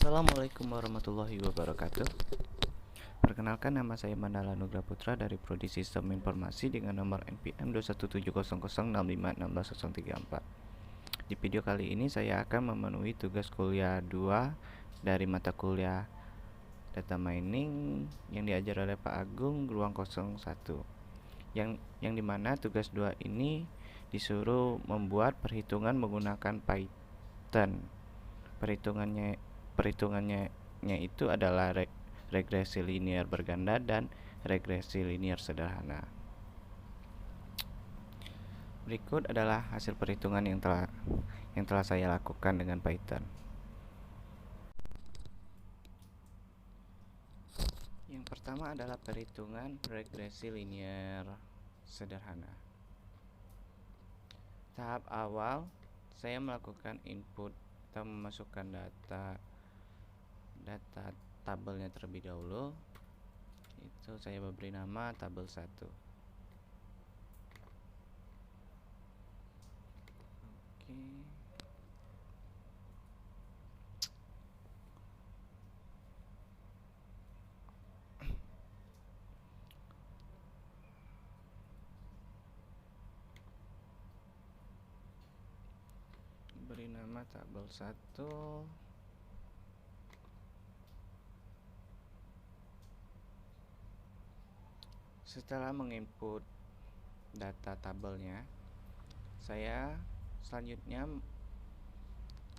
Assalamualaikum warahmatullahi wabarakatuh. Perkenalkan, nama saya Mandala Nugra Putra dari Prodi Sistem Informasi dengan nomor NPM 21700651634. Di video kali ini saya akan memenuhi tugas kuliah 2 dari mata kuliah Data Mining yang diajar oleh Pak Agung ruang 01. Yang dimana tugas 2 ini disuruh membuat perhitungan menggunakan Python. Perhitungannya itu adalah regresi linear berganda dan regresi linear sederhana. Berikut adalah hasil perhitungan yang telah saya lakukan dengan Python. Yang pertama adalah perhitungan regresi linear sederhana. Tahap awal, saya melakukan input atau memasukkan data tabelnya terlebih dahulu. Itu saya beri nama tabel 1. Oke. Beri nama tabel 1. Setelah menginput data tabelnya,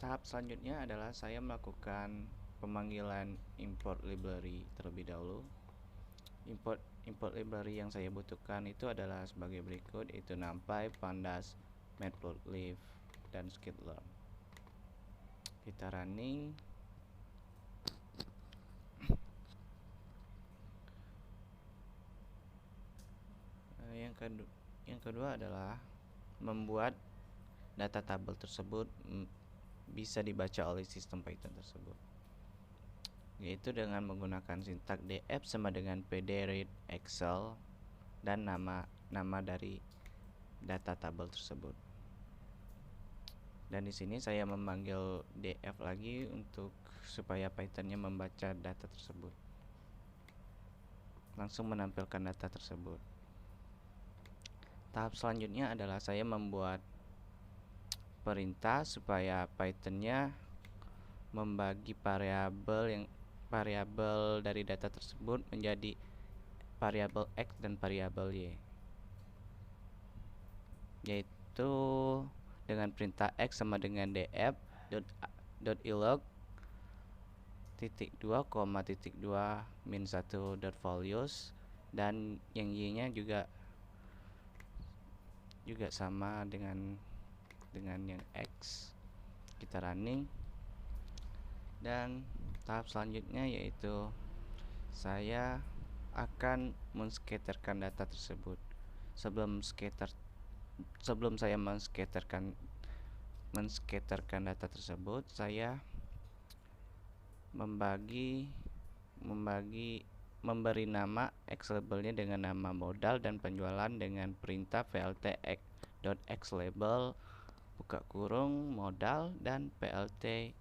tahap selanjutnya adalah saya melakukan pemanggilan import library terlebih dahulu. Import library yang saya butuhkan itu adalah sebagai berikut, yaitu NumPy, Pandas, Matplotlib, dan Skitlearn. Kita running. Yang kedua adalah membuat data tabel tersebut bisa dibaca oleh sistem Python tersebut, yaitu dengan menggunakan sintak df sama dengan pd-read excel dan nama dari data tabel tersebut. Dan di sini saya memanggil df lagi supaya Pythonnya membaca data tersebut, langsung menampilkan data tersebut. Tahap selanjutnya adalah saya membuat perintah supaya Pythonnya membagi variabel dari data tersebut menjadi variabel x dan variabel y, yaitu dengan perintah x sama dengan df.ilog .2, -2 dan yang y nya juga sama dengan yang x. Kita running. Dan tahap selanjutnya yaitu saya akan menscaterkan data tersebut. Sebelum saya menscaterkan data tersebut, saya memberi nama X labelnya dengan nama modal dan penjualan dengan perintah plt.xlabel buka kurung modal dan plt.ylabel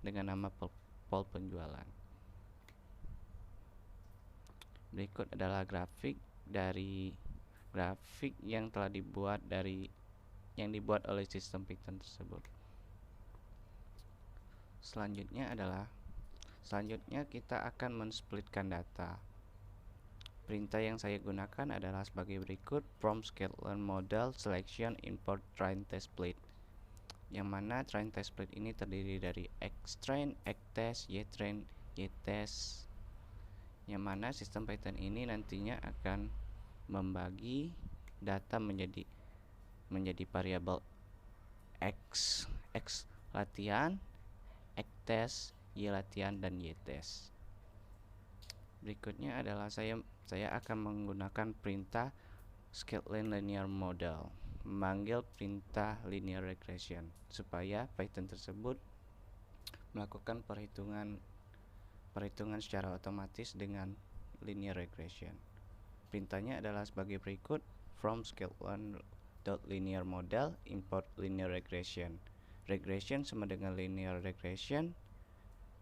dengan nama pol penjualan. Berikut adalah grafik yang dibuat oleh sistem Python tersebut. Selanjutnya kita akan mensplitkan data. Perintah yang saya gunakan adalah sebagai berikut: from sklearn model selection import train test split, yang mana train test split ini terdiri dari xtrain, xtest, ytrain, ytest, yang mana sistem Python ini nantinya akan membagi data menjadi variabel x latihan, xtest, y latihan, dan ytest. Berikutnya adalah saya akan menggunakan perintah sklearn linear model, memanggil perintah linear regression supaya Python tersebut melakukan perhitungan secara otomatis dengan linear regression. Perintahnya adalah sebagai berikut: from sklearn.linear model import linear regression. regression sama dengan linear regression,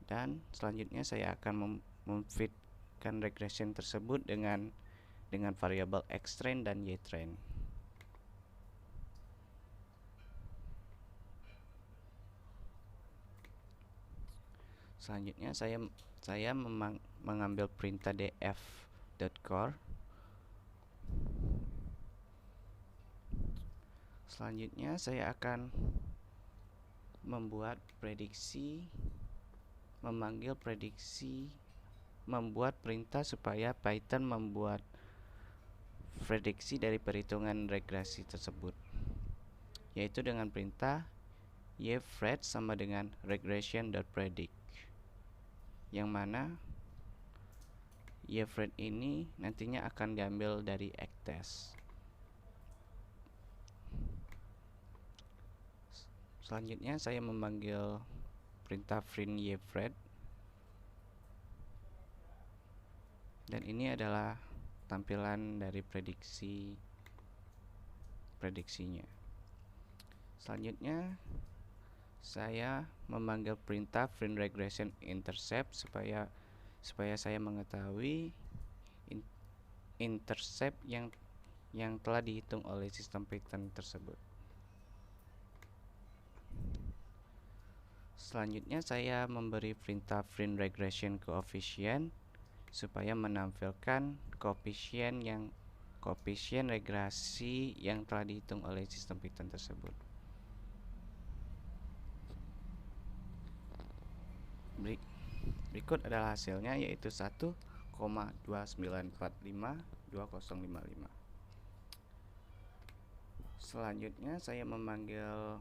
dan selanjutnya saya akan memfitkan regression tersebut dengan variabel x train dan y train. Selanjutnya saya mengambil perintah df.core. Selanjutnya saya akan membuat perintah supaya Python membuat prediksi dari perhitungan regresi tersebut, yaitu dengan perintah yfred sama dengan regression.predict, yang mana yfred ini nantinya akan diambil dari Ectest. Selanjutnya saya memanggil perintah print yfred, dan ini adalah tampilan dari prediksinya. Selanjutnya saya memanggil perintah print regression intercept supaya saya mengetahui intercept yang telah dihitung oleh sistem Python tersebut. Selanjutnya saya memberi perintah print regression coefficient supaya menampilkan koefisien regresi yang telah dihitung oleh sistem Python tersebut. Berikut adalah hasilnya, yaitu 1,29452055. Selanjutnya saya memanggil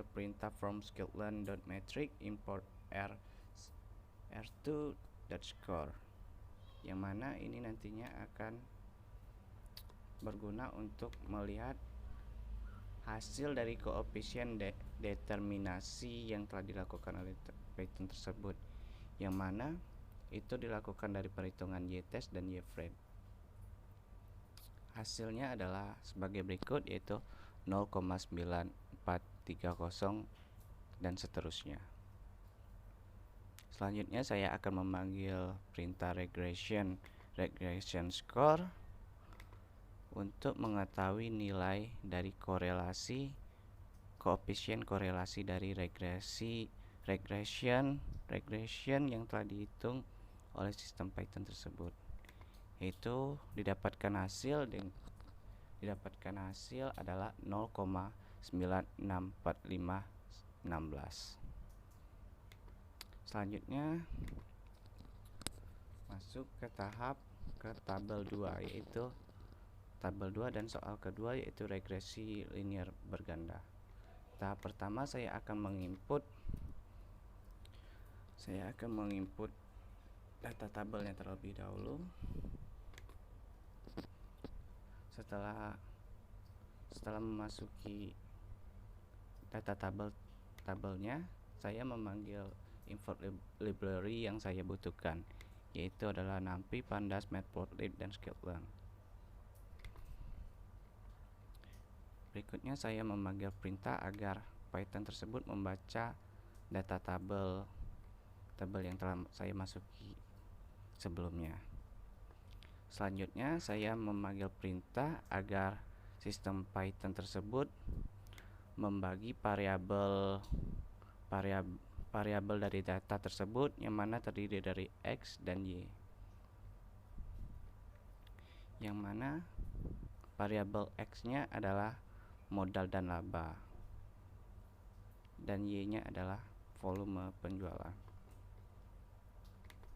perintah from sklearn.metric import r2.score, yang mana ini nantinya akan berguna untuk melihat hasil dari koefisien determinasi yang telah dilakukan oleh Python tersebut, yang mana itu dilakukan dari perhitungan y-test dan yfred. Hasilnya adalah sebagai berikut, yaitu 0,9430 dan seterusnya. Selanjutnya saya akan memanggil perintah regression score untuk mengetahui nilai dari koefisien korelasi dari regression yang telah dihitung oleh sistem Python tersebut, yaitu didapatkan hasil adalah 0,964516. Selanjutnya masuk ke tabel 2, yaitu tabel 2 dan soal kedua, yaitu regresi linear berganda. Tahap pertama saya akan menginput data tabelnya terlebih dahulu. Setelah memasuki data tabelnya, saya memanggil import library yang saya butuhkan, yaitu adalah NumPy, Pandas, Matplotlib, dan sklearn. Berikutnya saya memanggil perintah agar Python tersebut membaca data tabel yang telah saya masuki sebelumnya. Selanjutnya saya memanggil perintah agar sistem Python tersebut membagi variabel dari data tersebut, yang mana terdiri dari x dan y, yang mana variabel x-nya adalah modal dan laba, dan y-nya adalah volume penjualan.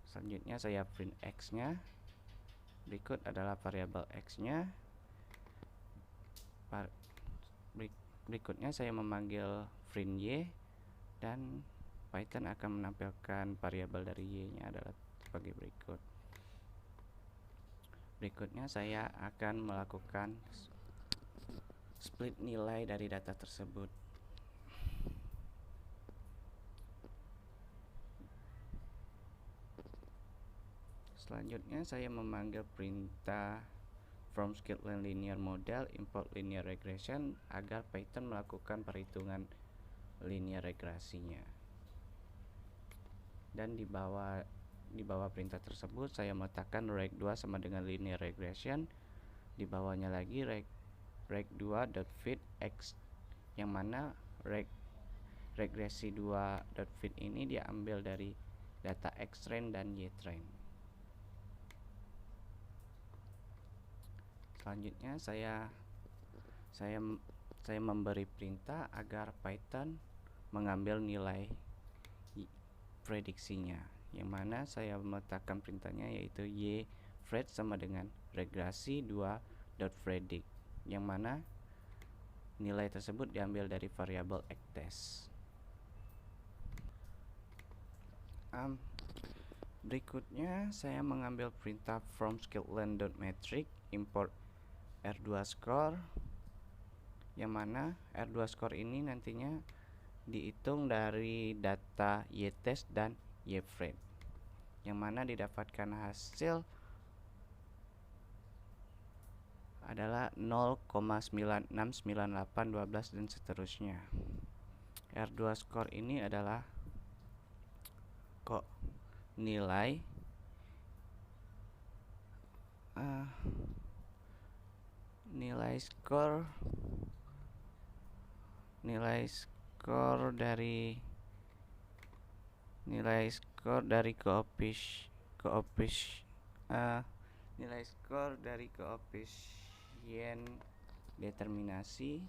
Selanjutnya saya print x-nya. Berikut adalah variabel x-nya. Berikutnya saya memanggil print y, dan Python akan menampilkan variabel dari y-nya adalah sebagai berikut. Berikutnya saya akan melakukan split nilai dari data tersebut. Selanjutnya saya memanggil perintah from skilled linear model import linear regression agar Python melakukan perhitungan linear regresinya. Dan di bawah perintah tersebut saya meletakkan reg2 sama dengan linear regression. Di bawahnya lagi reg2.fit x, yang mana regresi 2.fit ini diambil dari data xtrain dan ytrain. Selanjutnya saya memberi perintah agar Python mengambil nilai prediksinya, yang mana saya meletakkan perintahnya yaitu yfred sama dengan regresi 2.predict, yang mana nilai tersebut diambil dari variabel xtest. Berikutnya saya mengambil perintah from skilled_metric import R2 score, yang mana R2 score ini nantinya dihitung dari data ytest dan yfred, yang mana didapatkan hasil adalah 0,969812 dan seterusnya. R2 score ini adalah nilai koefisien determinasi.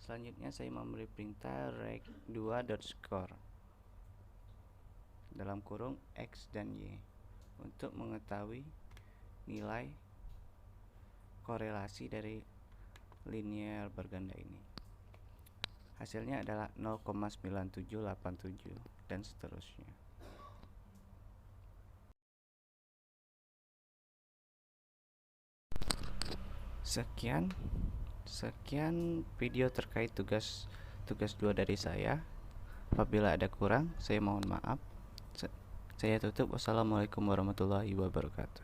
Selanjutnya saya memberi perintah reg2.score dalam kurung x dan y untuk mengetahui nilai korelasi dari linear berganda ini. Hasilnya adalah 0,9787 dan seterusnya. Sekian video terkait tugas 2 dari saya. Apabila ada kurang, saya mohon maaf. Saya tutup. Wassalamualaikum warahmatullahi wabarakatuh.